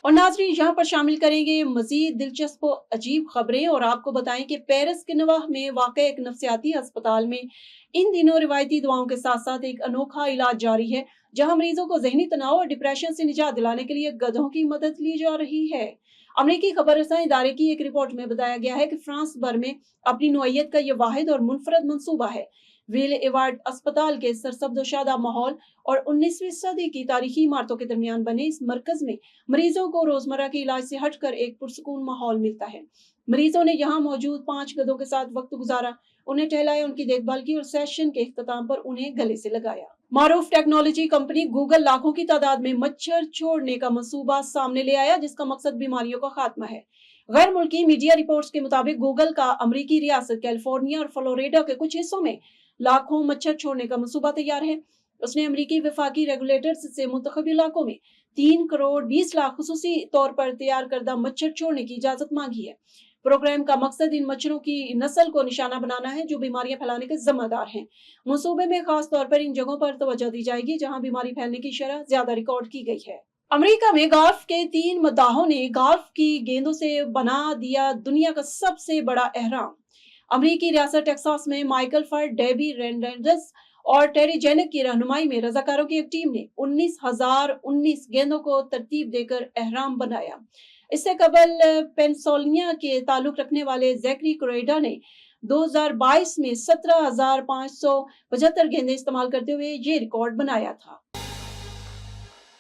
اور ناظرین یہاں پر شامل کریں گے مزید دلچسپ و عجیب خبریں اور آپ کو بتائیں کہ پیرس کے نواح میں واقع ایک نفسیاتی اسپتال میں ان دنوں روایتی دواؤں کے ساتھ ساتھ ایک انوکھا علاج جاری ہے، جہاں مریضوں کو ذہنی تناؤ اور ڈپریشن سے نجات دلانے کے لیے گدھوں کی مدد لی جا رہی ہے۔ امریکی خبر رساں ادارے کی ایک رپورٹ میں بتایا گیا ہے کہ فرانس بھر میں اپنی نوعیت کا یہ واحد اور منفرد منصوبہ ہے۔ ویل ایوارڈ اسپتال کے سرسبز و شاداب ماحول اور 19ویں صدی کی تاریخی عمارتوں کے درمیان بنے اس مرکز میں مریضوں کو روزمرہ کے علاج سے ہٹ کر ایک پرسکون ماحول ملتا ہے۔ مریضوں نے یہاں موجود 5 گدھوں کے ساتھ وقت گزارا، انہیں ٹہلایا، ان کی دیکھ بھال کی اور سیشن کے اختتام پر انہیں گلے سے لگایا۔ معروف ٹیکنالوجی کمپنی گوگل لاکھوں کی تعداد میں مچھر چھوڑنے کا منصوبہ سامنے لے آیا، جس کا مقصد بیماریوں کا خاتمہ ہے۔ غیر ملکی میڈیا رپورٹس کے مطابق گوگل کا امریکی ریاست کیلیفورنیا اور فلوریڈا کے کچھ حصوں میں لاکھوں مچھر چھوڑنے کا منصوبہ تیار ہے۔ اس نے امریکی وفاقی ریگولیٹرز سے منتخب علاقوں میں 3 کروڑ 20 لاکھ خصوصی طور پر تیار کردہ مچھر چھوڑنے کی اجازت مانگی ہے۔ پروگرام کا مقصد ان مچھروں کی نسل کو نشانہ بنانا ہے جو بیماریاں پھیلانے کے ذمہ دار ہیں۔ منصوبے میں خاص طور پر ان جگہوں پر توجہ دی جائے گی جہاں بیماری پھیلنے کی شرح زیادہ ریکارڈ کی گئی ہے۔ امریکہ میں گالف کے 3 مداحوں نے گالف کی گیندوں سے بنا دیا دنیا کا سب سے بڑا اہرام۔ امریکی ریاست ٹیکساس میں مائیکل فرڈ، ڈیبی رینڈرز اور ٹیری جینک کی رہنمائی میں رضاکاروں کی ایک ٹیم نے 19,019 گیندوں کو ترتیب دے کر اہرام بنایا۔ اس سے قبل پینسلوانیا کے تعلق رکھنے والے زیکری کوریڈا نے 2022 میں 17,575 گیندیں استعمال کرتے ہوئے یہ ریکارڈ بنایا تھا۔